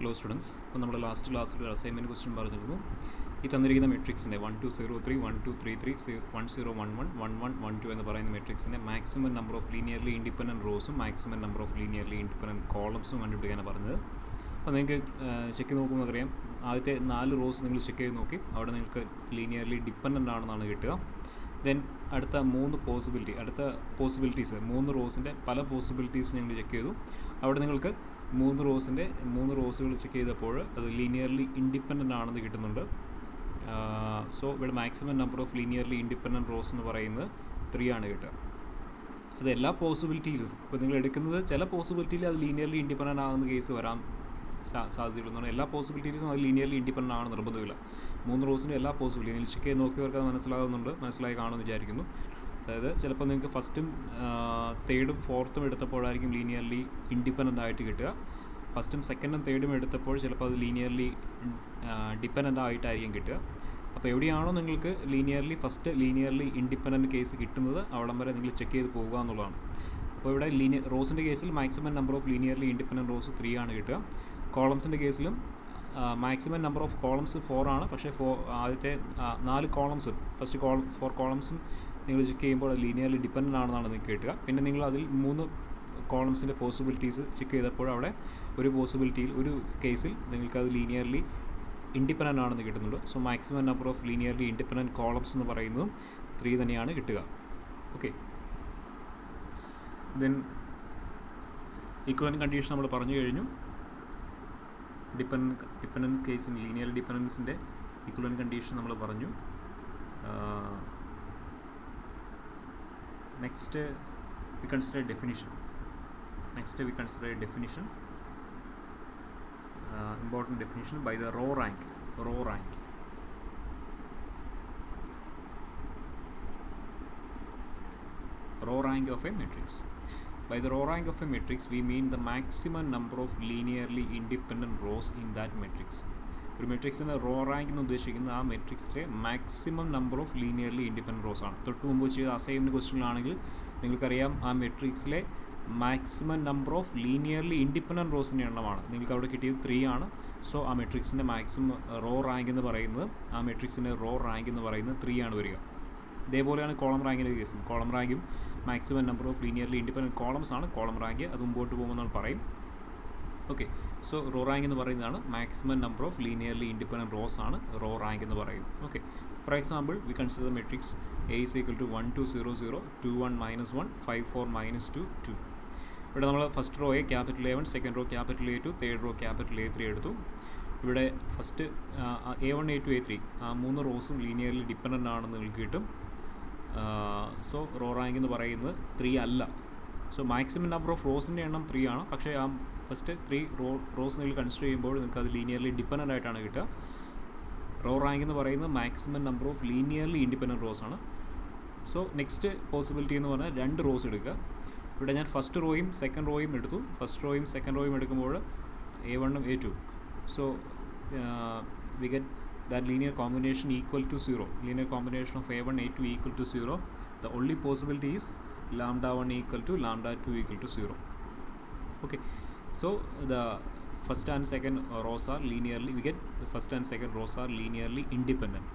Hello students, അപ്പോൾ നമ്മൾ last ക്ലാസ്സിൽ ഒരു അസൈൻമെൻറ്റ് ക്വസ്റ്റ്യൻ പറഞ്ഞിരുന്നു. ഈ തന്നിരിക്കുന്ന മെട്രിക്സിൻ്റെ 1203, 1233, 1011, 1112 എന്ന് പറയുന്ന മെട്രിക്സിൻ്റെ maximum number of linearly independent റോസും maximum number of linearly independent കോളംസും കണ്ടുപിടിക്കാനാണ് പറഞ്ഞത്. അപ്പോൾ നിങ്ങൾക്ക് ചെക്ക് ചെയ്ത് നോക്കുമ്പോൾ അറിയാം, ആദ്യത്തെ 4 റോസ് നിങ്ങൾ ചെക്ക് ചെയ്ത് നോക്കി, അവിടെ നിങ്ങൾക്ക് ലീനിയർലി ഡിപ്പെൻഡൻ്റ് ആണെന്നാണ് കിട്ടുക. ദെൻ അടുത്ത 3 പോസിബിലിറ്റീസ് 3 റോസിൻ്റെ പല പോസിബിലിറ്റീസ് നിങ്ങൾ ചെക്ക് ചെയ്തു. അവിടെ നിങ്ങൾക്ക് 3 റോസുകൾ ചെക്ക് ചെയ്തപ്പോൾ അത് ലീനിയർലി ഇൻഡിപെൻഡൻ്റ് ആണെന്ന് കിട്ടുന്നുണ്ട്. സോ ഇവിടെ maximum number of linearly independent rose എന്ന് പറയുന്നത് 3 ആണ് കിട്ടുക. അത് എല്ലാ പോസിബിലിറ്റിയിലും ഇപ്പോൾ നിങ്ങൾ എടുക്കുന്നത് ചില പോസിബിലിറ്റിയിൽ അത് ലീനിയർലി ഇൻഡിപെൻഡൻ്റ് ആകുന്ന കേസ് വരാൻ സാധ്യതയുള്ളൂ. എല്ലാ പോസിബിലിറ്റീസും അത് ലീനിയർലി ഇൻഡിപെൻഡൻ്റ് ആണെന്ന് നിർബന്ധമില്ല. 3 റോസിൻ്റെ എല്ലാ പോസിബിലിറ്റി നിങ്ങൾ ചെക്ക് ചെയ്ത് നോക്കിയവർക്ക് അത് മനസ്സിലായി കാണുമെന്ന് വിചാരിക്കുന്നു. അതായത് ചിലപ്പോൾ നിങ്ങൾക്ക് ഫസ്റ്റും തേർഡും ഫോർത്തും എടുത്തപ്പോഴായിരിക്കും ലീനിയർലി ഇൻഡിപെൻഡൻ്റ് ആയിട്ട് കിട്ടുക. ഫസ്റ്റും സെക്കൻഡും തേർഡും എടുത്തപ്പോൾ ചിലപ്പോൾ അത് ലീനിയർലി ഡിപ്പെൻഡൻ്റ് ആയിട്ടായിരിക്കും കിട്ടുക. അപ്പോൾ എവിടെയാണോ നിങ്ങൾക്ക് ലീനിയർലി ഇൻഡിപെൻഡൻറ്റ് കേസ് കിട്ടുന്നത് അവിടം വരെ നിങ്ങൾ ചെക്ക് ചെയ്ത് പോകുക എന്നുള്ളതാണ്. അപ്പോൾ ഇവിടെ റോസിൻ്റെ കേസിൽ maximum number of linearly independent rose 3 ആണ് കിട്ടുക. കോളംസിൻ്റെ കേസിലും മാക്സിമം നമ്പർ ഓഫ് കോളംസ് 4 ആണ്. പക്ഷേ ആദ്യത്തെ 4 കോളംസും ഫസ്റ്റ് 4 കോളംസും നിങ്ങൾ ചെക്ക് ചെയ്യുമ്പോൾ അത് ലീനിയർലി ഡിപ്പെൻഡൻ്റ് ആണെന്നാണ് നിങ്ങൾക്ക് കിട്ടുക. പിന്നെ നിങ്ങൾ അതിൽ 3 കോളംസിൻ്റെ പോസിബിലിറ്റീസ് ചെക്ക് ചെയ്തപ്പോൾ അവിടെ ഒരു കേസിൽ നിങ്ങൾക്കത് ലീനിയർലി ഇൻഡിപെൻഡൻ്റ് ആണെന്ന് കിട്ടുന്നുണ്ട്. So maximum number of linearly independent columns എന്ന് പറയുന്നതും 3 തന്നെയാണ് കിട്ടുക. ഓക്കെ, ദെൻ ഇക്വലൻ്റ് കണ്ടീഷൻ നമ്മൾ പറഞ്ഞു കഴിഞ്ഞു. ഡിപ്പെൻഡൻറ്റ് കേസിന് ലീനിയർ ഡിപ്പെൻഡൻസിൻ്റെ ഇക്വലൻ്റ് കണ്ടീഷൻ നമ്മൾ പറഞ്ഞു. Next we consider definition. Important definition by the row rank. Row rank of a matrix. By the row rank of a matrix we mean the maximum number of linearly independent rows in that matrix. ഒരു മെട്രിക്സിൻ്റെ raw rank എന്ന് ഉദ്ദേശിക്കുന്നത് ആ മെട്രിക്സിലെ maximum number of linearly independent rows ആണ്. തൊട്ട് മുമ്പ് ചെയ്ത assignment ക്വസ്റ്റ്യനിലാണെങ്കിൽ നിങ്ങൾക്കറിയാം ആ മെട്രിക്സിലെ maximum number of linearly independent റോസിൻ്റെ എണ്ണമാണ്. നിങ്ങൾക്ക് അവിടെ കിട്ടിയത് 3 ആണ്. സോ ആ മെട്രിക്സിൻ്റെ മാക്സിമം റോ റാങ്ക് എന്ന് പറയുന്നത് 3 ആണ് വരിക. ഇതേപോലെയാണ് കോളം റാങ്കിൻ്റെ കേസും. കോളം റാങ്കും maximum number of linearly independent columns ആണ് കോളം റാങ്ക്. അത് മുമ്പോട്ട് പോകുമ്പോൾ നമ്മൾ പറയും. ഓക്കെ, സോ റോ റാങ്ക് എന്ന് പറയുന്നതാണ് maximum number of linearly independent rows ആണ് റോ റാങ്ക് എന്ന് പറയുന്നത്. Okay, for example we consider the matrix A is equal to 1 2 0 0 2 1 -1 5 4 -2 2. ഇവിടെ നമ്മൾ ഫസ്റ്റ് റോയെ capital A1, second row capital A2, third row capital A3 എടുത്തു. ഇവിടെ ഫസ്റ്റ് A1 A2 A3 ആ 3 റോസും ലീനിയർലി ഡിപ്പെൻഡൻ്റ് ആണെന്ന് നിങ്ങൾക്ക് കിട്ടും. സോ റോ റാങ്ക് എന്ന് പറയുന്നത് 3 അല്ല. സോ മാക്സിമം നമ്പർ ഓഫ് റോസിൻ്റെ എണ്ണം 3 ആണ്. പക്ഷേ ആ ഫസ്റ്റ് 3 റോസ് നിങ്ങൾ കൺസിഡർ ചെയ്യുമ്പോൾ നിങ്ങൾക്ക് അത് ലീനിയർലി ഡിപ്പെൻഡൻ്റ് ആയിട്ടാണ് കിട്ടുക. റോ റാങ്ക് എന്ന് പറയുന്നത് maximum number of linearly independent rows ആണ്. സോ നെക്സ്റ്റ് പോസിബിലിറ്റി എന്ന് പറഞ്ഞാൽ 2 റോസ് എടുക്കുക. ഇവിടെ ഞാൻ ഫസ്റ്റ് റോയും സെക്കൻഡ് റോയും എടുത്തു. ഫസ്റ്റ് റോയും സെക്കൻഡ് റോയും എടുക്കുമ്പോൾ A1 A2. So we get that linear combination equal to 0. Linear combination of A1 A2 equal to 0. The only possibility is lambda 1 equal to lambda 2 equal to 0. Okay, so the first and second rows are linearly, we get the first and second rows are linearly independent.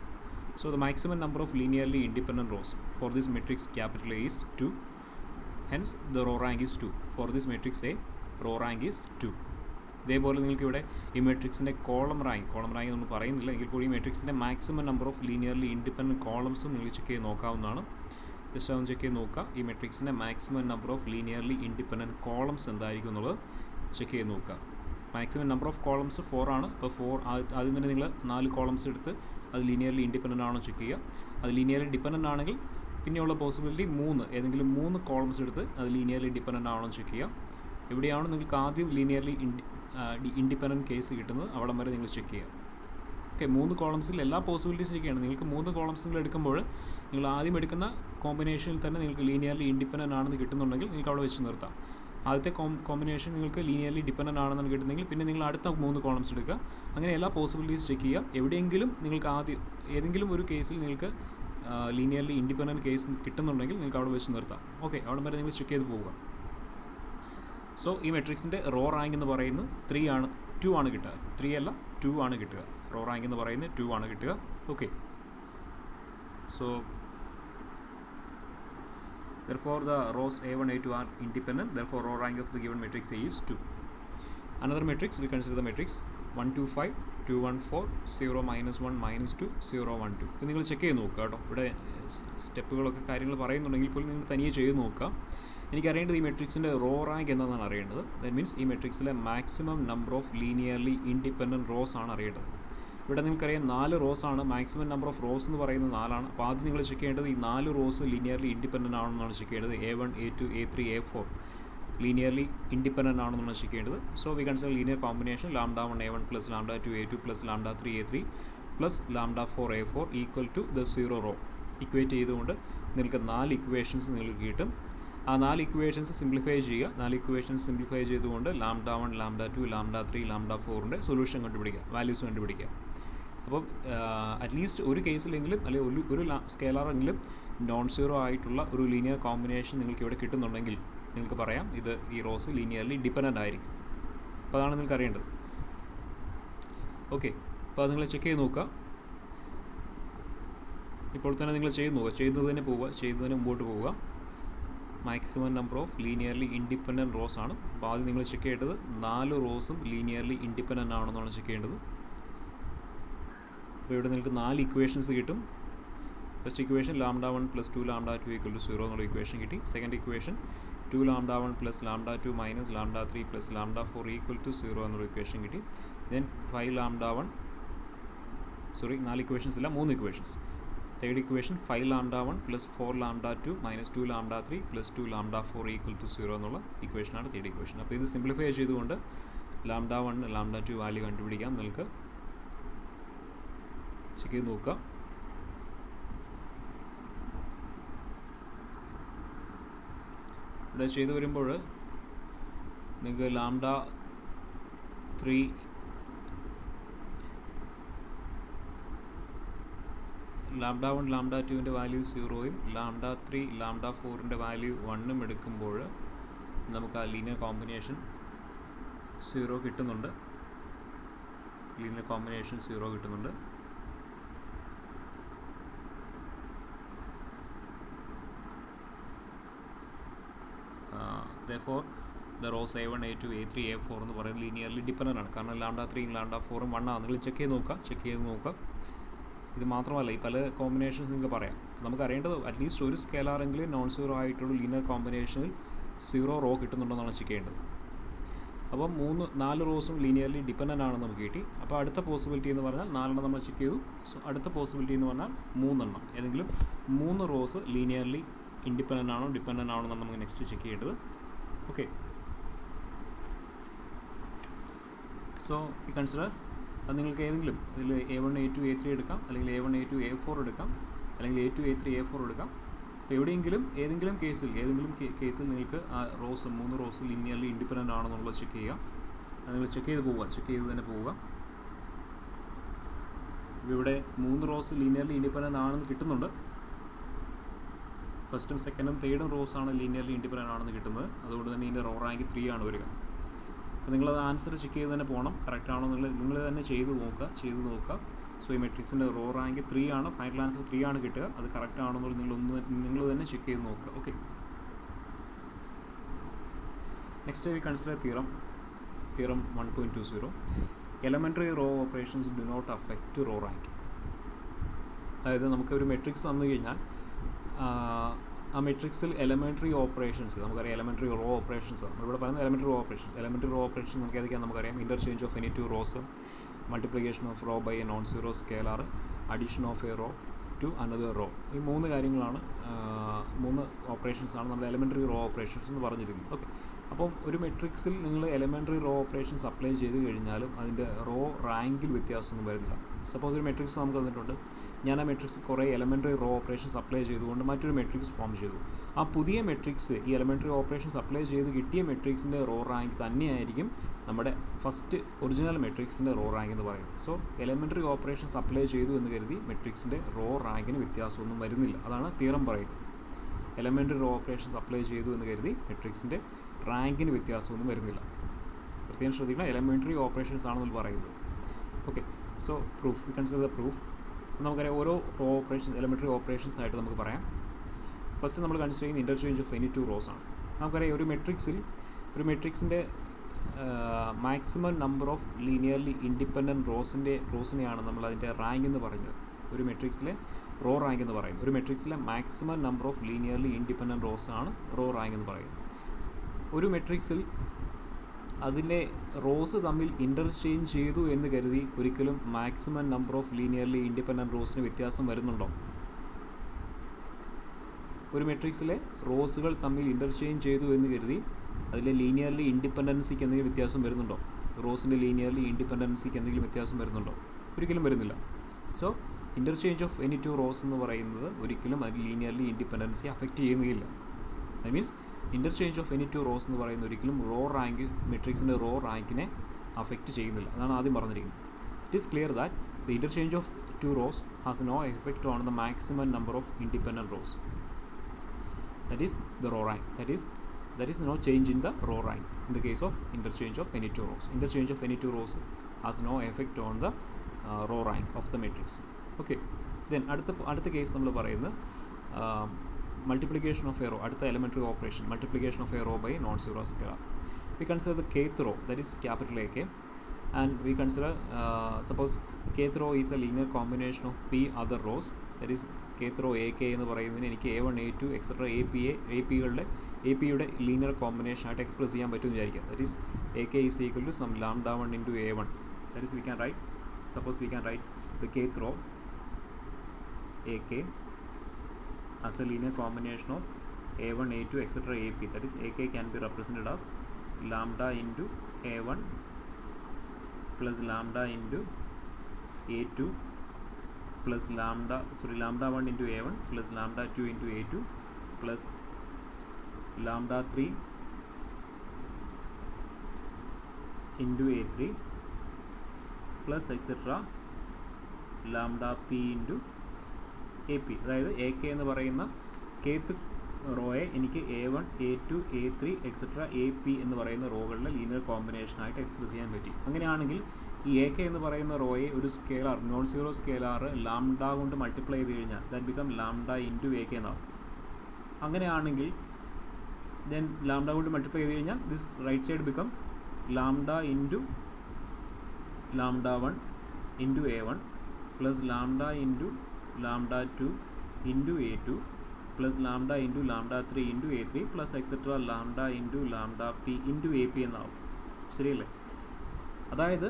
So the maximum number of linearly independent rows for this matrix capital A is 2. Hence the row rank is 2. For this matrix A, row rank is 2. ഇതേപോലെ നിങ്ങൾക്ക് ഇവിടെ ഈ മെട്രിക്സിൻ്റെ column rank നമ്മൾ പറയുന്നില്ല എങ്കിൽ കൂടി ഈ മെട്രിക്സിൻ്റെ maximum number of linearly independent കോളംസും നിങ്ങൾ ചെക്ക് ചെയ്ത് നോക്കാവുന്നതാണ്. ജസ്റ്റ് ഒന്ന് ചെക്ക് ചെയ്ത് നോക്കുക ഈ മെട്രിക്സിൻ്റെ maximum number of linearly independent columns എന്തായിരിക്കും എന്നുള്ളത് ചെക്ക് ചെയ്ത് നോക്കുക. മാക്സിമം നമ്പർ ഓഫ് കോളംസ് 4 ആണ്. അപ്പോൾ 4 ആദ്യം തന്നെ നിങ്ങൾ 4 കോളംസ് എടുത്ത് അത് ലീനിയർലി ഇൻഡിപെൻഡൻ്റ് ആണോ ചെക്ക് ചെയ്യുക. അത് ലീനിയർലി ഡിപ്പെൻഡൻ്റ് ആണെങ്കിൽ പിന്നെയുള്ള പോസിബിലിറ്റി ഏതെങ്കിലും 3 കോളംസ് എടുത്ത് അത് ലീനിയർലി ഡിപ്പെൻഡൻ്റ് ആണോ ചെക്ക് ചെയ്യുക. എവിടെയാണോ നിങ്ങൾക്ക് ആദ്യം ലീനിയർലി ഇൻഡിപെൻഡൻറ്റ് കേസ് കിട്ടുന്നത് അവിടം വരെ നിങ്ങൾ ചെക്ക് ചെയ്യുക. ഓക്കെ, 3 കോളംസിൽ എല്ലാ പോസിബിലിറ്റീസ് ചെക്ക് നിങ്ങൾക്ക് 3 കോളംസ് നിങ്ങൾ എടുക്കുമ്പോൾ നിങ്ങൾ ആദ്യം എടുക്കുന്ന കോമ്പിനേഷനിൽ തന്നെ നിങ്ങൾക്ക് ലീനിയർലി ഇൻഡിപെൻഡൻ്റ് ആണെന്ന് കിട്ടുന്നുണ്ടെങ്കിൽ നിങ്ങൾക്ക് അവിടെ വെച്ച് നിർത്താം. ആദ്യത്തെ കോമ്പിനേഷൻ നിങ്ങൾക്ക് ലീനിയർലി ഡിപ്പെൻഡൻ്റ് ആണെന്ന് കിട്ടുന്നെങ്കിൽ പിന്നെ നിങ്ങൾ അടുത്ത 3 കോളംസ് എടുക്കുക. അങ്ങനെ എല്ലാ പോസിബിലിറ്റീസ് ചെക്ക് ചെയ്യുക. എവിടെയെങ്കിലും നിങ്ങൾക്ക് ഏതെങ്കിലും ഒരു കേസിൽ നിങ്ങൾക്ക് ലീനിയർലി ഇൻഡിപെൻഡൻറ്റ് കേസ് കിട്ടുന്നുണ്ടെങ്കിൽ നിങ്ങൾക്ക് അവിടെ വെച്ച് നിർത്താം. ഓക്കെ, അവിടെ വരെ നിങ്ങൾ ചെക്ക് ചെയ്ത് പോവുക. സോ ഈ മെട്രിക്സിൻ്റെ റോ റാങ്ക് എന്ന് പറയുന്നത് 3 ആണ്. 2 ആണ് കിട്ടുക, 3 അല്ല 2 ആണ് കിട്ടുക. റോ റാങ്ക് എന്ന് പറയുന്നത് 2 ആണ് കിട്ടുക. Okay, so therefore the rows A1 A2 are independent, therefore row rank of the given matrix A is 2. Another matrix, we consider the matrix 1 2 5 2 1 4 0 -1 -2 0 1 2. ഇത് നിങ്ങൾ ചെക്ക് ചെയ്ത് നോക്കുക കേട്ടോ. ഇവിടെ സ്റ്റെപ്പുകളൊക്കെ കാര്യങ്ങൾ പറയുന്നുണ്ടെങ്കിൽ പോലും നിങ്ങൾ തനിയെ ചെയ്ത് നോക്കുക. എനിക്കറിയേണ്ടത് ഈ മെട്രിക്സിൻ്റെ റോ റാങ്ക് എന്താണെന്നാണ് അറിയേണ്ടത്. ദാറ്റ് മീൻസ് ഈ മെട്രിക്സിലെ maximum number of linearly independent rows ആണ് അറിയേണ്ടത്. ഇവിടെ നിങ്ങൾക്കറിയാം 4 റോസാണ്, മാക്സിമം നമ്പർ ഓഫ് റോസ് എന്ന് പറയുന്നത് 4ആണ്. അപ്പോൾ ആദ്യം നിങ്ങൾ ചെക്ക് ചെയ്യേണ്ടത് ഈ 4 റോസ് ലീനിയർലി ഇൻഡിപെൻഡൻ്റ് ആണെന്നാണ് ചെക്ക് ചെയ്യേണ്ടത്. A1 A2 A3 A4 linearly independent ആണെന്നാണ് ചെക്ക് ചെയ്യേണ്ടത്. So we consider linear combination λ1 A1 plus λ2 A2 plus λ3 A3 plus λ4 A4 equal to the 0 row. Equate ചെയ്തുകൊണ്ട് നിങ്ങൾക്ക് 4 ഇക്വേഷൻസ് നിങ്ങൾക്ക് കിട്ടും. ആ 4 ഇക്വേഷൻസ് സിംപ്ലിഫൈ ചെയ്യുക. 4 ഇക്വേഷൻസ് സിംപ്ലിഫൈ ചെയ്തുകൊണ്ട് λ1 λ2 λ3 λ4ൻ്റെ സൊല്യൂഷൻ കണ്ടുപിടിക്കുക, വാല്യൂസ് കണ്ടുപിടിക്കുക. അപ്പം അറ്റ്ലീസ്റ്റ് ഒരു കേസിലെങ്കിലും അല്ലെങ്കിൽ ഒരു സ്കെയിലറെങ്കിലും നോൺ സീറോ ആയിട്ടുള്ള ഒരു ലീനിയർ കോമ്പിനേഷൻ നിങ്ങൾക്ക് ഇവിടെ കിട്ടുന്നുണ്ടെങ്കിൽ നിങ്ങൾക്ക് പറയാം ഇത് ഈ റോസ് ലീനിയർലി ഡിപ്പെൻഡൻ്റ് ആയിരിക്കും. അപ്പോൾ അതാണ് നിങ്ങൾക്ക് അറിയേണ്ടത്. ഓക്കെ, അപ്പോൾ അത് നിങ്ങൾ ചെക്ക് ചെയ്ത് നോക്കുക. ഇപ്പോൾ തന്നെ നിങ്ങൾ ചെയ്ത് നോക്കുക, ചെയ്യുന്നതിന് പോവുക, ചെയ്യുന്നതിന് മുമ്പോട്ട് പോവുക. Maximum number of linearly independent rows ആണ്. അപ്പോൾ ആദ്യം നിങ്ങൾ ചെക്ക് ചെയ്യേണ്ടത് 4 റോസും ലീനിയർലി ഇൻഡിപെൻഡൻ്റ് ആണെന്നാണ് ചെക്ക് ചെയ്യേണ്ടത്. അപ്പോൾ ഇവിടെ നിങ്ങൾക്ക് 4 ഇക്വേഷൻസ് കിട്ടും. First equation λ1 plus 2 λ2 equal to 0 എന്നുള്ള ഇക്വേഷൻ കിട്ടി. Second equation 2 λ1 plus λ2 minus λ3 plus λ4 equal to 0 എന്നുള്ള ഇക്വേഷൻ കിട്ടി. ദെൻ 5 λ1 4 ഇക്വേഷൻസ് ഇല്ല, 3 equations. Third equation 5 λ1 plus 4 λ2 minus 2 λ3 plus 2 λ4 equal to 0 എന്നുള്ള ഇക്വേഷനാണ് തേർഡ് ഇക്വേഷൻ. അപ്പോൾ ഇത് സിംപ്ലിഫൈ ചെയ്തുകൊണ്ട് λ1 λ2 വാല്യൂ കണ്ടുപിടിക്കാം. നിങ്ങൾക്ക് ചെക്ക് ചെയ്ത് നോക്കുക. ഇവിടെ ചെയ്ത് വരുമ്പോൾ നിങ്ങൾക്ക് λ3 λ1 λ2ൻ്റെ വാല്യൂ 0യും λ3 λ4ൻ്റെ വാല്യൂ 1ഉം എടുക്കുമ്പോൾ നമുക്ക് ആ ലീനിയർ കോമ്പിനേഷൻ 0 കിട്ടുന്നുണ്ട്. ലീനിയർ കോമ്പിനേഷൻ 0 കിട്ടുന്നുണ്ട്. therefore the rows A1 A2 A3 A4 എന്ന് പറയുന്നത് ലീനിയർലി ഡിപ്പെൻഡൻ്റ് ആണ്. കാരണം λ3യും λ4ഉം 1 ആണ്. നിങ്ങൾ ചെക്ക് ചെയ്ത് നോക്കുക. ഇത് മാത്രമല്ല, ഈ പല കോമ്പിനേഷൻസ് നിങ്ങൾക്ക് പറയാം. നമുക്ക് അറിയേണ്ടത് അറ്റ്ലീസ്റ്റ് ഒരു സ്കെയിലാറെങ്കിലും നോൺ സീറോ ആയിട്ടുള്ള ലീനിയർ കോമ്പിനേഷനിൽ 0 റോ കിട്ടുന്നുണ്ടെന്നാണ് ചെക്ക് ചെയ്യേണ്ടത്. അപ്പം 4 റോസും ലീനിയർലി ഡിപ്പെൻഡൻ്റ് ആണെന്ന് നമുക്ക് കിട്ടി. അപ്പോൾ അടുത്ത പോസിബിലിറ്റി എന്ന് പറഞ്ഞാൽ 4 നമ്മൾ ചെക്ക് ചെയ്തു. സോ അടുത്ത പോസിബിലിറ്റി എന്ന് പറഞ്ഞാൽ 3 ഏതെങ്കിലും 3 റോസ് ലീനിയർലി ഇൻഡിപെൻഡൻ്റ് ആണോ ഡിപ്പെൻഡൻ്റ് ആണോ എന്നാണ് നമുക്ക് നെക്സ്റ്റ് ചെക്ക് ചെയ്യേണ്ടത്. ഓക്കെ, സോ ഈ കൺസിഡർ അത് നിങ്ങൾക്ക് ഏതെങ്കിലും ഇതിൽ A1 A2 A3 എടുക്കാം, അല്ലെങ്കിൽ A1 A2 A4 എടുക്കാം, അല്ലെങ്കിൽ A2 A3 A4 എടുക്കാം. അപ്പോൾ ഏതെങ്കിലും കേസിൽ നിങ്ങൾക്ക് ആ റോസ് 3 റോസ് ലീനിയർലി ഇൻഡിപെൻഡൻ്റ് ആണെന്നുള്ളത് ചെക്ക് ചെയ്യാം. അത് നിങ്ങൾ ചെക്ക് ചെയ്ത് തന്നെ പോവുക. ഇവിടെ 3 റോസ് ലീനിയർലി ഇൻഡിപെൻഡൻ്റ് ആണെന്ന് കിട്ടുന്നുണ്ട്. ഫസ്റ്റും സെക്കൻഡും തേർഡും റോസാണ് ലീനിയർലി ഇൻഡിപെൻഡൻ്റ് ആണെന്ന് കിട്ടുന്നത്. അതുകൊണ്ട് തന്നെ ഇതിൻ്റെ റോ റാങ്ക് 3 ആണ് വരിക. അപ്പോൾ നിങ്ങളത് ആൻസർ ചെക്ക് ചെയ്ത് തന്നെ പോകണം. കറക്റ്റ് ആണോ നിങ്ങൾ തന്നെ ചെയ്ത് നോക്കുക. സോ ഈ മെട്രിക്സിൻ്റെ റോ റാങ്ക് 3 ആണ്. ഫൈനൽ ആൻസർ 3 ആണ് കിട്ടുക. അത് കറക്റ്റ് ആണോ എന്നുള്ളത് നിങ്ങൾ തന്നെ ചെക്ക് ചെയ്ത് നോക്കുക. Okay, next we consider theorem 1.20. Elementary row operations do not affect row rank. അതായത് നമുക്കൊരു മെട്രിക്സ് തന്നു കഴിഞ്ഞാൽ ആ മെട്രിക്സിൽ എലമെൻ്ററി ഓപ്പറേഷൻസ് നമുക്കറിയാം. എലമെൻ്ററി റോ ഓപ്പറേഷൻസ് നമ്മളിവിടെ പറയുന്നത് എലമെൻ്ററി റോ ഓപ്പറേഷൻ നമുക്ക് ഏതൊക്കെയാണ് നമുക്കറിയാം. Interchange of any 2 rows, multiplication of row by a non zero scalar, addition of a row to another row. ഈ 3 കാര്യങ്ങളാണ്, 3 ഓപ്പറേഷൻസാണ് നമ്മൾ എലമെൻ്ററി റോ ഓപ്പറേഷൻസ് എന്ന് പറഞ്ഞിരിക്കുന്നത്. ഓക്കെ, അപ്പം ഒരു മെട്രിക്സിൽ നിങ്ങൾ എലമെൻ്ററി റോ ഓപ്പറേഷൻസ് അപ്ലൈ ചെയ്ത് കഴിഞ്ഞാലും അതിൻ്റെ റോ റാങ്കിൽ വ്യത്യാസമൊന്നും വരുന്നില്ല. സപ്പോസ് ഒരു മെട്രിക്സ് നമുക്ക് തന്നിട്ടുണ്ട്, ഞാൻ ആ മെട്രിക്സ് കുറേ എലമെൻ്ററി റോ ഓപ്പറേഷൻസ് അപ്ലൈ ചെയ്തുകൊണ്ട് മറ്റൊരു മെട്രിക്സ് ഫോം ചെയ്തു. ആ പുതിയ മെട്രിക്സ് ഈ എലമെൻ്ററി ഓപ്പറേഷൻസ് അപ്ലൈ ചെയ്ത് കിട്ടിയ മെട്രിക്സിൻ്റെ റോ റാങ്ക് തന്നെയായിരിക്കും നമ്മുടെ ഫസ്റ്റ് ഒറിജിനൽ മെട്രിക്സിൻ്റെ റോ റാങ്ക് എന്ന് പറയുന്നത്. സോ എലമെൻ്ററി ഓപ്പറേഷൻസ് അപ്ലൈ ചെയ്തു എന്ന് കരുതി മെട്രിക്സിൻ്റെ റോ റാങ്കിന് വ്യത്യാസമൊന്നും വരുന്നില്ല. അതാണ് തിയറം പറയുന്നത്. എലമെൻ്ററി റോ ഓപ്പറേഷൻസ് അപ്ലൈ ചെയ്തു എന്ന് കരുതി മെട്രിക്സിൻ്റെ റാങ്കിന് വ്യത്യാസമൊന്നും വരുന്നില്ല. പ്രത്യേകം ശ്രദ്ധിക്കണം, എലമെൻ്ററി ഓപ്പറേഷൻസ് ആണെന്ന് പറയുന്നത്. Okay, so proof, we consider the proof. നമുക്കറിയാം ഓരോ റോ ഓപ്പറേഷൻസ് എലമെൻ്ററി ഓപ്പറേഷൻസ് ആയിട്ട് നമുക്ക് പറയാം. ഫസ്റ്റ് നമ്മൾ കൺസിഡർ ചെയ്യുന്ന interchange of any two rows ആണ്. നമുക്കറിയാം ഒരു മെട്രിക്സിൻ്റെ മാക്സിമം നമ്പർ ഓഫ് ലീനിയർലി ഇൻഡിപെൻഡൻറ്റ് റോസിനെയാണ് നമ്മൾ അതിൻ്റെ റാങ്ക് എന്ന് പറയുന്നത്. ഒരു മെട്രിക്സിലെ റോ റാങ്ക് എന്ന് പറയുന്നത്. ഒരു മെട്രിക്സിലെ maximum number of linearly independent rows ആണ് റോ റാങ്ക് എന്ന് പറയുന്നത്. ഒരു മെട്രിക്സിൽ അതിൻ്റെ റോസ് തമ്മിൽ ഇൻ്റർചേഞ്ച് ചെയ്തു എന്ന് കരുതി ഒരിക്കലും maximum number of linearly independent റോസിന് വ്യത്യാസം വരുന്നുണ്ടോ? ഒരു മെട്രിക്സിലെ റോസുകൾ തമ്മിൽ ഇൻ്റർചേഞ്ച് ചെയ്തു എന്ന് കരുതി അതിലെ ലീനിയർലി ഇൻഡിപെൻഡൻസിക്ക് എന്തെങ്കിലും വ്യത്യാസം വരുന്നുണ്ടോ? റോസിൻ്റെ ലീനിയർലി ഇൻഡിപെൻഡൻസിക്ക് എന്തെങ്കിലും വ്യത്യാസം വരുന്നുണ്ടോ? ഒരിക്കലും വരുന്നില്ല. So interchange of any two rows എന്ന് പറയുന്നത് ഒരിക്കലും അതിൽ ലീനിയർലി ഇൻഡിപെൻഡൻസി അഫക്റ്റ് ചെയ്യുന്നില്ല. That means interchange of any two rows എന്ന് പറയുന്നത് ഒരിക്കലും റോ റാങ്ക് മെട്രിക്സിൻ്റെ റോ റാങ്കിനെ അഫക്റ്റ് ചെയ്യുന്നില്ല. അതാണ് ആദ്യം പറഞ്ഞിരിക്കുന്നത്. It is clear that the interchange of two rows has no effect on the maximum number of independent rows. That is the row rank. That is no change in the row rank in the case of interchange of any two rows. Interchange of any two rows has no effect on the row rank of the matrix. Okay. Then അടുത്ത case നമ്മൾ പറയുന്നത് multiplication of a row. അടുത്ത elementary operation, multiplication of a row by non-zero scalar. We consider the kth row, that is capital AK, and we consider suppose kth row is a linear combination of p other rows. That is kth row AK എന്ന് പറയുന്നതിന് എനിക്ക് A1 A2 etcetera AP-യുടെ linear combination ആയിട്ട് express ചെയ്യാൻ പറ്റുമെന്ന് വിചാരിക്കാം. That is AK is equal to sum lambda 1 into A1. That is we can write, suppose we can write the kth row AK as a linear combination of A1 A2 etc. AP. That is AK can be represented as lambda into A1 plus lambda into A2 plus lambda 1 into A1 plus lambda 2 into A2 plus lambda 3 into A3 plus etc. lambda p into AP. അതായത് AK എന്ന് പറയുന്ന kth റോയെ എനിക്ക് A1 A2 A3 etcetera AP എന്ന് പറയുന്ന റോകളുടെ linear കോമ്പിനേഷനായിട്ട് express ചെയ്യാൻ പറ്റി. അങ്ങനെയാണെങ്കിൽ ഈ AK എന്ന് പറയുന്ന റോയെ ഒരു scalar, non zero scalar lambda കൊണ്ട് മൾട്ടിപ്ലൈ ചെയ്ത് കഴിഞ്ഞാൽ that become lambda into AK എന്നാവും. അങ്ങനെയാണെങ്കിൽ ദെൻ ലാംഡ കൊണ്ട് മൾട്ടിപ്ലൈ ചെയ്ത് കഴിഞ്ഞാൽ this right side become lambda into lambda 1 into A1 plus lambda into lambda 2 into A2 plus lambda into lambda 3 into A3 plus etcetera lambda into lambda p into AP എന്നാവും. ശരിയല്ലേ? അതായത്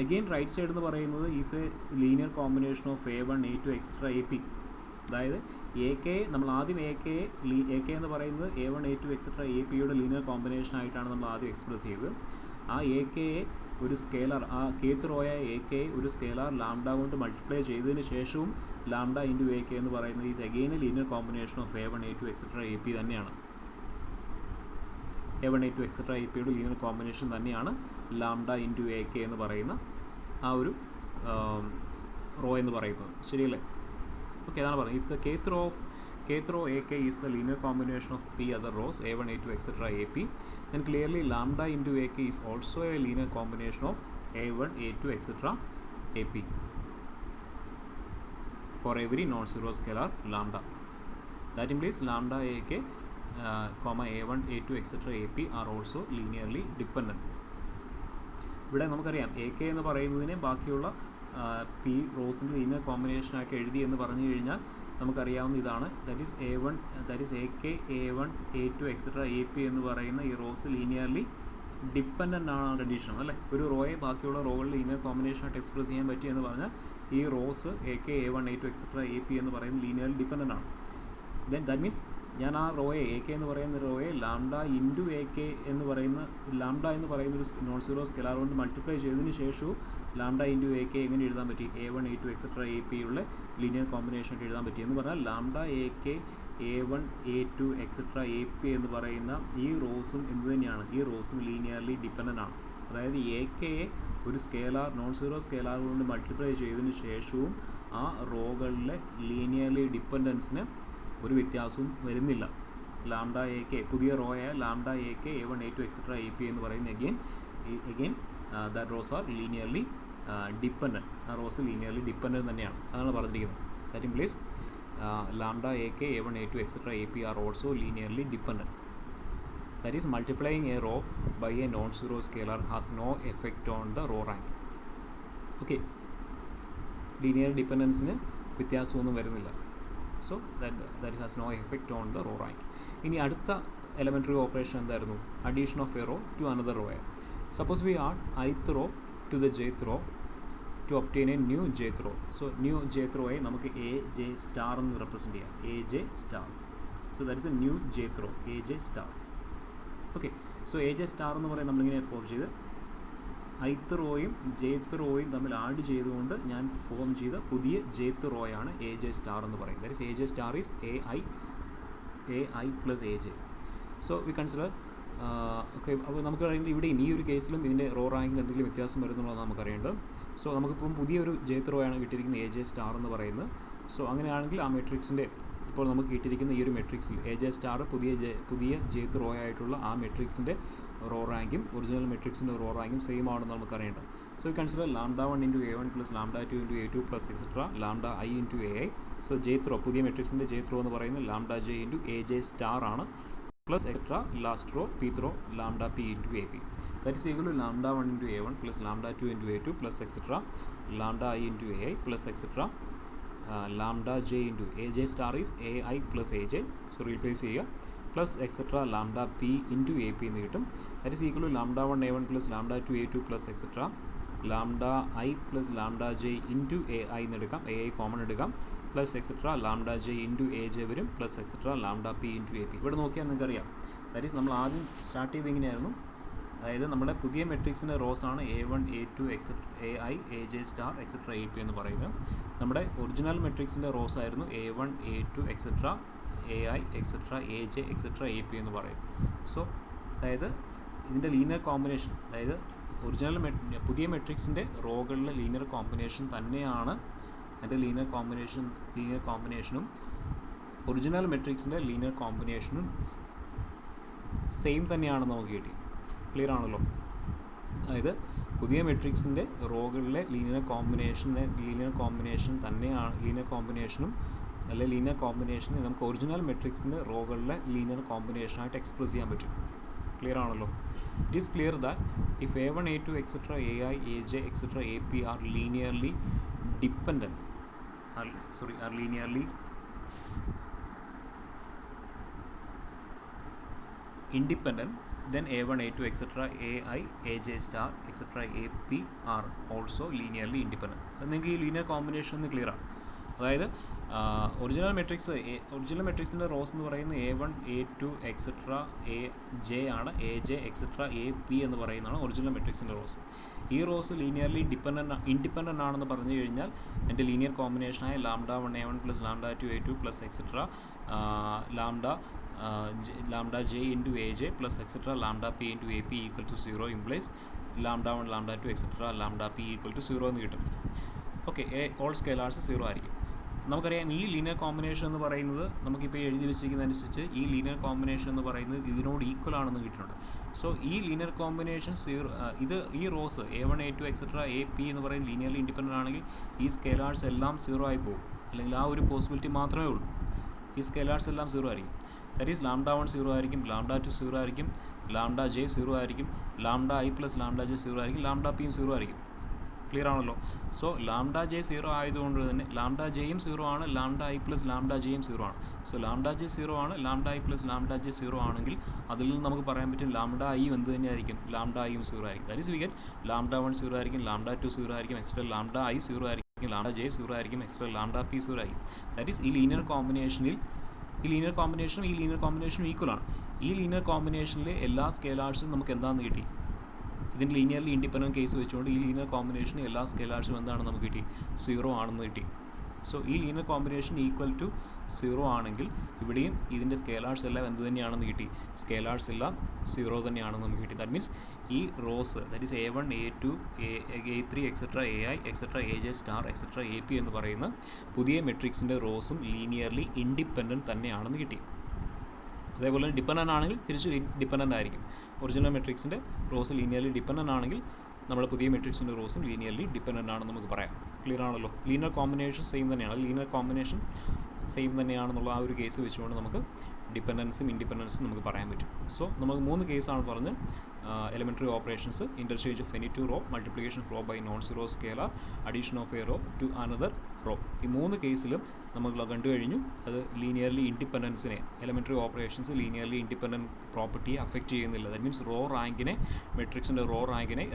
again right side എന്ന് പറയുന്നത് is a linear combination of A1 A2 etcetera AP. അതായത് AK നമ്മൾ ആദ്യം AK എന്ന് പറയുന്നത് A1 A2 എക്സെട്ര APയുടെ ലീനിയർ കോമ്പിനേഷൻ ആയിട്ടാണ് നമ്മൾ ആദ്യം എക്സ്പ്രസ് ചെയ്തത്. ആ AKയെ ഒരു സ്കേലാർ, ആ kth റോയ AK ഒരു സ്കേലാർ ലാംഡ കൊണ്ട് മൾട്ടിപ്ലൈ ചെയ്തതിന് ശേഷവും ലാംഡ ഇൻറ്റു AK എന്ന് പറയുന്നത് is again a linear combination of A1 A2 etcetera AP തന്നെയാണ്. A1 A2 എക്സെട്ര APയുടെ ലീനിയർ കോമ്പിനേഷൻ തന്നെയാണ് ലാംഡ ഇൻറ്റു AK എന്ന് പറയുന്ന ആ ഒരു റോ എന്ന് പറയുന്നത്. ശരിയല്ലേ? ഓക്കെ, അതാണ് പറയുന്നത്. If the kth row AK is the linear combination of p other rows A1 A2 etc. AP, then clearly lambda into AK is also a linear combination of A1 A2 etc. AP for every non-zero scalar lambda. That implies lambda AK comma A1 A2 etc. AP are also linearly dependent. ഇവിടെ നമുക്കറിയാം AK എന്ന് പറയുന്നതിനെ ബാക്കിയുള്ള P റോസിൻ്റെ linear കോമ്പിനേഷനായിട്ട് എഴുതി എന്ന് പറഞ്ഞു കഴിഞ്ഞാൽ നമുക്കറിയാവുന്ന ഇതാണ്. That is AK A1 A2 etcetera AP എന്ന് പറയുന്ന ഈ റോസ് ലീനിയർലി ഡിപ്പെൻഡൻ്റ് ആണ് കണ്ടീഷൻ അല്ലേ? ഒരു റോയെ ബാക്കിയുള്ള റോകളിൽ ലീനിയർ കോമ്പിനേഷനായിട്ട് എക്സ്പ്രസ് ചെയ്യാൻ പറ്റി എന്ന് പറഞ്ഞാൽ ഈ rose AK A1 A2 etcetera AP എന്ന് പറയുന്ന ലീനിയർലി ഡിപ്പെൻഡൻ്റ് ആണ്. ദെൻ ദാറ്റ് മീൻസ് ഞാൻ ആ റോയെ AK എന്ന് പറയുന്ന റോയെ ലാംഡ ഇൻറ്റു AK എന്ന് പറയുന്ന ലാംഡ എന്ന് പറയുന്ന ഒരു നോൺ സീറോ സ്കെലാർ കൊണ്ട് മൾട്ടിപ്ലൈ ചെയ്തതിന് ശേഷവും ലാംഡ ഇൻറ്റു AK എങ്ങനെ എഴുതാൻ പറ്റി? A1 A2 etcetera APയുള്ള linear combination എഴുതാൻ പറ്റി എന്ന് പറഞ്ഞാൽ lambda AK A1 A2 etcetera AP എന്ന് പറയുന്ന ഈ റോസും എന്ത് തന്നെയാണ്? ഈ റോസും ലീനിയർലി ഡിപ്പെൻഡൻ്റ് ആണ്. അതായത് AKയെ ഒരു സ്കേലാർ, നോൺ സീറോ സ്കേലാർ കൊണ്ട് മൾട്ടിപ്ലൈ ചെയ്തതിന് ശേഷവും ആ റോകളിലെ ലീനിയർലി ഡിപ്പെൻഡൻസിന് ഒരു വ്യത്യാസവും വരുന്നില്ല. ലാംഡ AK പുതിയ റോയായ lambda AK A1 A2 etcetera AP എന്ന് പറയുന്ന again again that rows are linearly dependent. ആ റോസ് ലീനിയർലി ഡിപ്പെൻഡൻറ്റ് തന്നെയാണ്, അതാണ് പറഞ്ഞിരിക്കുന്നത്. That implies lambda ak, a1, a2, etc. ap are also linearly dependent. That is, multiplying a row by a non-zero scalar has no effect on the row rank. Okay, linear ഡിപ്പെൻഡൻസിന് വ്യത്യാസമൊന്നും വരുന്നില്ല. So that has no effect on the row rank. ഇനി അടുത്ത elementary operation എന്തായിരുന്നു? Addition of a row to another row. Suppose we add ith row to the jth row to obtain a new jth row. So new jth row നമുക്ക് aj star എന്ന് represent ചെയ്യാം, aj star. So that is a new jth row, aj star. Okay, so aj star എന്ന് പറയുന്നത് നമ്മളിങ്ങനെ form ചെയ്ത് ith റോയും jth റോയും തമ്മിൽ add ചെയ്തുകൊണ്ട് ഞാൻ ഫോം ചെയ്ത പുതിയ jth റോയാണ് aj star എന്ന് പറയും. that is aj star is ai plus aj. So we consider okay. അപ്പോൾ നമുക്ക് അറിയേണ്ടത് ഇവിടെയും ഈ ഒരു കേസിലും ഇതിൻ്റെ റോ റാങ്കിൽ എന്തെങ്കിലും വ്യത്യാസം വരുന്നുള്ളതാണ് നമുക്കറിയേണ്ടത്. സോ നമുക്കിപ്പം പുതിയൊരു jth റോ ആണ് കിട്ടിയിരിക്കുന്നത്, aj സ്റ്റാർ എന്ന് പറയുന്നത്. സോ അങ്ങനെയാണെങ്കിൽ ആ മെട്രിക്സിൻ്റെ ഇപ്പോൾ നമുക്ക് കിട്ടിയിരിക്കുന്ന ഈ ഒരു മെട്രിക്സിൽ aj സ്റ്റാർ പുതിയ jth റോ ആയിട്ടുള്ള ആ മെട്രിക്സിൻ്റെ റോ റാങ്കും ഒറിജിനൽ മെട്രിക്സിൻ്റെ റോ റാങ്കും സെയിം ആണെന്ന് നമുക്കറിയേണ്ടത്. So consider λ1 into a1 plus λ2 into a2 plus etc. λi into ai. So jth row, പുതിയ മെട്രിക്സിൻ്റെ jth റോ എന്ന് പറയുന്നത് λj into aj സ്റ്റാർ ആണ്, plus extra last row pth row lambda p into ap. That is equal to λ1 into a1 plus λ2 into a2 plus etc. lambda i into ai plus etc. lambda j into aj star is ai plus aj. So replace ചെയ്യുക, plus etc. lambda p into ap എന്ന് കിട്ടും. That is equal to λ1 a1 plus λ2 a2 plus etc. lambda i plus lambda j into ai എന്ന് എടുക്കാം, ai common എടുക്കാം, plus etcetera lambda J into A J വരും, plus etcetera lambda P into A P. ഇവിടെ നോക്കിയാൽ നിങ്ങൾക്കറിയാം, that is നമ്മൾ ആദ്യം start ചെയ്ത് ഇങ്ങനെയായിരുന്നു. അതായത് നമ്മുടെ പുതിയ മെട്രിക്സിൻ്റെ റോസ് ആണ് a1 a2 ai aj star etcetera A P എന്ന് പറയുന്നത്. നമ്മുടെ ഒറിജിനൽ മെട്രിക്സിൻ്റെ റോസ് ആയിരുന്നു a1 a2 etcetera ai etcetera A J etcetera A P എന്ന് പറയും. സോ അതായത് ഇതിൻ്റെ ലീനിയർ കോമ്പിനേഷൻ, അതായത് ഒറിജിനൽ പുതിയ മെട്രിക്സിൻ്റെ റോകളിലെ ലീനിയർ കോമ്പിനേഷൻ തന്നെയാണ് അതിൻ്റെ ലീനിയർ കോമ്പിനേഷനും ഒറിജിനൽ മെട്രിക്സിൻ്റെ ലീനിയർ കോമ്പിനേഷനും സെയിം തന്നെയാണെന്ന് നമുക്ക് കിട്ടി. ക്ലിയർ ആണല്ലോ? അതായത് പുതിയ മെട്രിക്സിൻ്റെ റോകളിലെ ലീനിയർ കോമ്പിനേഷൻ തന്നെയാണ് ലീനിയർ കോമ്പിനേഷനും നമുക്ക് ഒറിജിനൽ മെട്രിക്സിൻ്റെ റോകളിലെ ലീനിയർ കോമ്പിനേഷനായിട്ട് എക്സ്പ്രസ് ചെയ്യാൻ പറ്റും. ക്ലിയർ ആണല്ലോ? It is clear that if a1 a2 etc. ai aj etc. ap are linearly dependent, are linearly independent, then a1 a2 etc. ai aj star etc. ap are also linearly independent. അത് നിങ്ങൾക്ക് ഈ linear combination ഒന്ന് clear ആണ്. അതായത് original മെട്രിക്സിൻ്റെ rose എന്ന് പറയുന്നത് a1 a2 etcetera A J ആണ്, A J etcetera A P എന്ന് പറയുന്നതാണ് ഒറിജിനൽ മെട്രിക്സിൻ്റെ റോസ്. ഈ റോസ് ലീനിയർലി ഇൻഡിപെൻഡൻ്റ് ആണെന്ന് പറഞ്ഞു കഴിഞ്ഞാൽ എൻ്റെ ലീനിയർ കോമ്പിനേഷനായ λ1 a1 plus λ2 a2 plus etcetera lambda j into aj plus etc. lambda p into ap equal to 0 implies λ1 λ2 etc. lambda p equal to 0 എന്ന് കിട്ടും. ഓക്കെ, ഓൾ സ്കെയിലാർസ് 0 ആയിരിക്കും. നമുക്കറിയാം ഈ ലീനിയർ കോമ്പിനേഷൻ എന്ന് പറയുന്നത് നമുക്കിപ്പോൾ എഴുതി വെച്ചിരിക്കുന്നതനുസരിച്ച് ഈ ലീനിയർ കോമ്പിനേഷൻ എന്ന് പറയുന്നത് ഇതിനോട് ഈക്വൽ ആണെന്ന് കിട്ടുന്നുണ്ട്. സോ ഈ ലീനിയർ കോമ്പിനേഷൻ ഈ rose a1 a2 etcetera A P എന്ന് പറയുന്നത് ലീനിയർലി ഇൻഡിപെൻഡൻ്റ് ആണെങ്കിൽ ഈ സ്കെയിലാർസ് എല്ലാം 0 ആയി പോകും, അല്ലെങ്കിൽ ആ ഒരു പോസിബിലിറ്റി മാത്രമേ ഉള്ളൂ. ഈ സ്കെയിലാർസ് എല്ലാം 0 ആയിരിക്കും. ദാറ്റ് ഈസ് λ1 0 ആയിരിക്കും, λ2 0 ആയിരിക്കും, lambda j 0 ആയിരിക്കും, lambda i plus lambda j 0 ആയിരിക്കും, lambda p 0 ആയിരിക്കും. ക്ലിയർ ആണല്ലോ? സോ lambda j 0 ആയതുകൊണ്ട് തന്നെ lambda j യും 0 ആണ്, lambda i plus lambda j യും 0 ആണ്. സോ lambda j 0 ആണ്, lambda i plus lambda j 0 ആണെങ്കിൽ അതിൽ നിന്ന് നമുക്ക് പറയാൻ പറ്റും lambda i എന്ത് തന്നെയായിരിക്കും, lambda i യും 0 ആയിരിക്കും. ദാറ്റ് ഈസ് വി ഗെറ്റ് λ1 0 ആയിരിക്കും, λ2 0 ആയിരിക്കും, എക്സ്ട്രാ lambda i 0 ആയിരിക്കും, lambda j 0 ആയിരിക്കും, എക്സ്ട്രാ lambda p 0 ആയിരിക്കും. ദാറ്റ് ഈസ് ഈ ലീനിയർ കോമ്പിനേഷനും ഈക്വൽ ആണ്. ഈ ലീനിയർ കോമ്പിനേഷനിലെ എല്ലാ സ്കെയിലാർസും നമുക്ക് എന്താണെന്ന് കിട്ടി? ഇതിൻ്റെ ലീനിയർലി ഇൻഡിപെൻഡൻറ്റ് കേസ് വെച്ചുകൊണ്ട് ഈ ലീനിയർ കോമ്പിനേഷൻ എല്ലാ സ്കെയിലാർസും എന്താണെന്ന് നമുക്ക് കിട്ടി? 0 ആണെന്ന് കിട്ടി. സോ ഈ ലീനിയർ കോമ്പിനേഷൻ ഈക്വൽ ടു 0 ആണെങ്കിൽ ഇവിടെയും ഇതിൻ്റെ സ്കെയിലാർസ് എല്ലാം എന്ത് തന്നെയാണെന്ന് കിട്ടി? സ്കെയിലാർസ് എല്ലാം 0 തന്നെയാണെന്ന് നമുക്ക് കിട്ടി. ദാറ്റ് മീൻസ് ഈ rose, that is a1 a2 a3 etcetera ai etcetera aj star etcetera A P എന്ന് പറയുന്ന പുതിയ മെട്രിക്സിൻ്റെ റോസും ലീനിയർലി ഇൻഡിപെൻഡൻറ്റ് തന്നെയാണെന്ന് കിട്ടി. അതേപോലെ തന്നെ ഡിപ്പെൻഡൻ്റ് ആണെങ്കിൽ തിരിച്ച് ഡിപ്പെൻഡൻ്റ് ആയിരിക്കും. ഒറിജിനൽ മെട്രിക്സിൻ്റെ റോസ് ലീനിയർലി ഡിപ്പെൻഡൻ്റ് ആണെങ്കിൽ നമ്മുടെ പുതിയ മെട്രിക്സിൻ്റെ റോസും ലീനിയർലി ഡിപ്പെൻഡൻ്റ് ആണെന്ന് നമുക്ക് പറയാം. ക്ലിയർ ആണല്ലോ? ലീനിയർ കോമ്പിനേഷൻ സെയിം തന്നെയാണ്. ലീനിയർ കോമ്പിനേഷൻ സെയിം തന്നെയാണെന്നുള്ള ആ ഒരു കേസ് വെച്ചുകൊണ്ട് നമുക്ക് ഡിപ്പെൻഡൻസും ഇൻഡിപെൻഡൻസും നമുക്ക് പറയാൻ പറ്റും. സോ നമുക്ക് 3 കേസാണ് പറഞ്ഞ് elementary operations, interchange of any 2 row, multiplication of row by non zero scalar, addition of a row to another row. ഈ 3 കേസിലും നമ്മൾ കണ്ടു കഴിഞ്ഞു. അത് ലീനിയർലി ഇൻഡിപെൻഡൻസിനെ, എലിമെൻ്ററി ഓപ്പറേഷൻസ് ലീനിയർലി ഇൻഡിപെൻഡൻറ്റ് പ്രോപ്പർട്ടിയെ അഫക്റ്റ് ചെയ്യുന്നില്ല. ദാറ്റ് മീൻസ് റോ റാങ്കിനെ, മെട്രിക്സിൻ്റെ റോ റാങ്കിനെ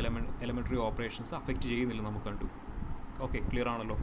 എലിമെൻ്ററി ഓപ്പറേഷൻസ് അഫക്റ്റ് ചെയ്യുന്നില്ല നമുക്ക് കണ്ടു. ഓക്കെ, ക്ലിയർ ആണല്ലോ?